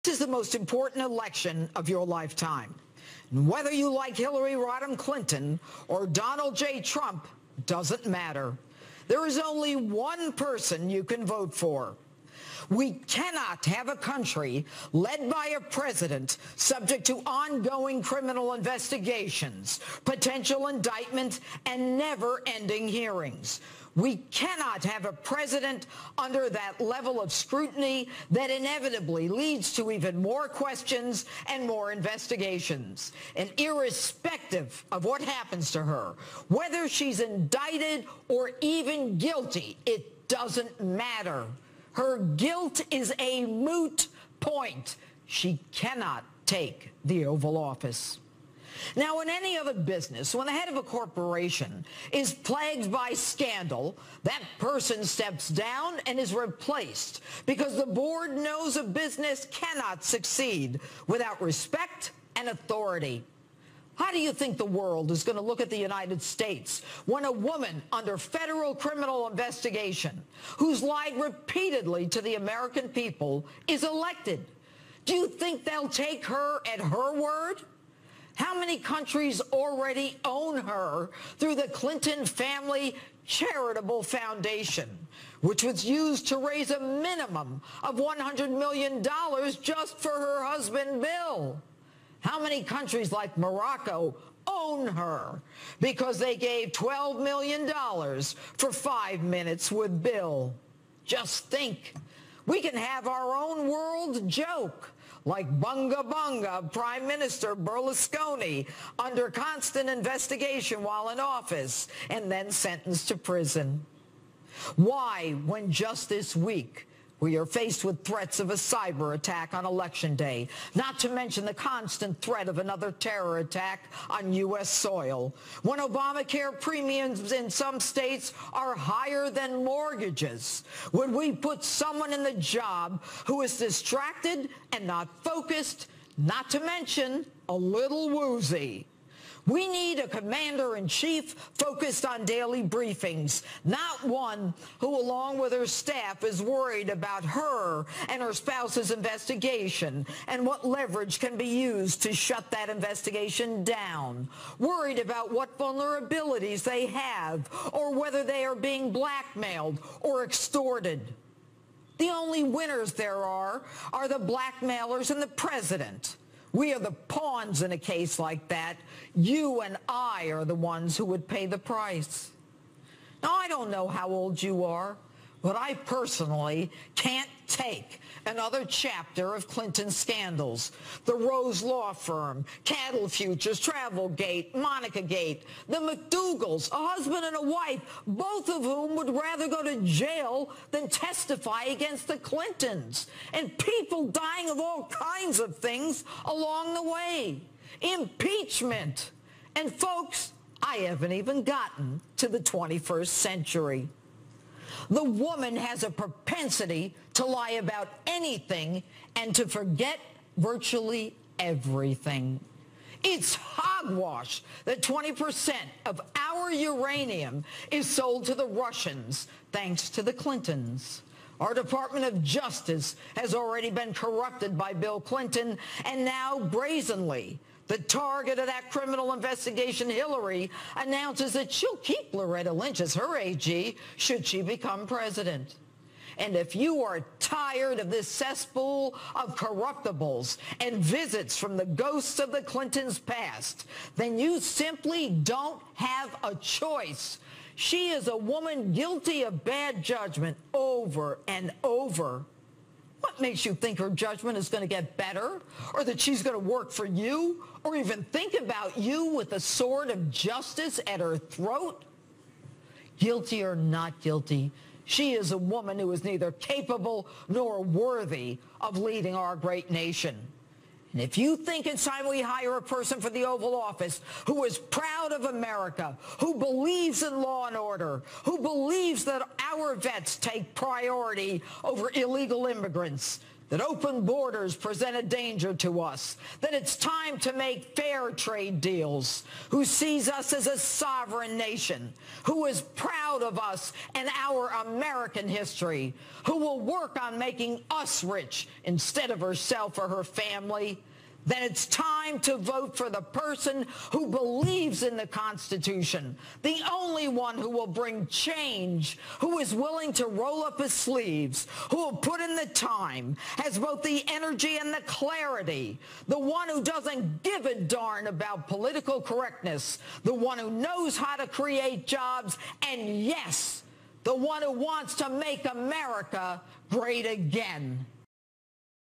This is the most important election of your lifetime. And whether you like Hillary Rodham Clinton or Donald J. Trump doesn't matter. There is only one person you can vote for. We cannot have a country led by a president subject to ongoing criminal investigations, potential indictment, and never-ending hearings. We cannot have a president under that level of scrutiny that inevitably leads to even more questions and more investigations. And irrespective of what happens to her, whether she's indicted or even guilty, it doesn't matter. Her guilt is a moot point. She cannot take the Oval Office. Now, in any other business, when the head of a corporation is plagued by scandal, that person steps down and is replaced because the board knows a business cannot succeed without respect and authority. How do you think the world is going to look at the United States when a woman under federal criminal investigation who's lied repeatedly to the American people is elected? Do you think they'll take her at her word? How many countries already own her through the Clinton Family Charitable Foundation, which was used to raise a minimum of $100 million just for her husband, Bill? How many countries like Morocco own her because they gave $12 million for 5 minutes with Bill? Just think, we can have our own world joke, like Bunga Bunga, Prime Minister Berlusconi, under constant investigation while in office and then sentenced to prison. Why, when just this week we are faced with threats of a cyber attack on Election Day, not to mention the constant threat of another terror attack on U.S. soil, when Obamacare premiums in some states are higher than mortgages, would we put someone in the job who is distracted and not focused, not to mention a little woozy? We need a commander-in-chief focused on daily briefings, not one who, along with her staff, is worried about her and her spouse's investigation and what leverage can be used to shut that investigation down, worried about what vulnerabilities they have or whether they are being blackmailed or extorted. The only winners there are the blackmailers and the president. We are the pawns in a case like that. You and I are the ones who would pay the price. Now, I don't know how old you are, but I personally can't take another chapter of Clinton scandals. The Rose Law Firm, Cattle Futures, Travelgate, Monica Gate, the McDougalls, a husband and a wife, both of whom would rather go to jail than testify against the Clintons, and people dying of all kinds of things along the way. Impeachment. And folks, I haven't even gotten to the 21st century. The woman has a propensity to lie about anything and to forget virtually everything. It's hogwash that 20% of our uranium is sold to the Russians thanks to the Clintons. Our Department of Justice has already been corrupted by Bill Clinton, and now brazenly, the target of that criminal investigation, Hillary, announces that she'll keep Loretta Lynch as her AG should she become president. And if you are tired of this cesspool of corruptibles and visits from the ghosts of the Clintons' past, then you simply don't have a choice. She is a woman guilty of bad judgment over and over. What makes you think her judgment is going to get better, or that she's going to work for you, or even think about you with the sword of justice at her throat? Guilty or not guilty, she is a woman who is neither capable nor worthy of leading our great nation. And if you think it's time we hire a person for the Oval Office who is proud of America, who believes in law and order, who believes that our vets take priority over illegal immigrants, that open borders present a danger to us, that it's time to make fair trade deals, who sees us as a sovereign nation, who is proud of us and our American history, who will work on making us rich instead of herself or her family, then it's time to vote for the person who believes in the Constitution, the only one who will bring change, who is willing to roll up his sleeves, who will put in the time, has both the energy and the clarity, the one who doesn't give a darn about political correctness, the one who knows how to create jobs, and yes, the one who wants to make America great again.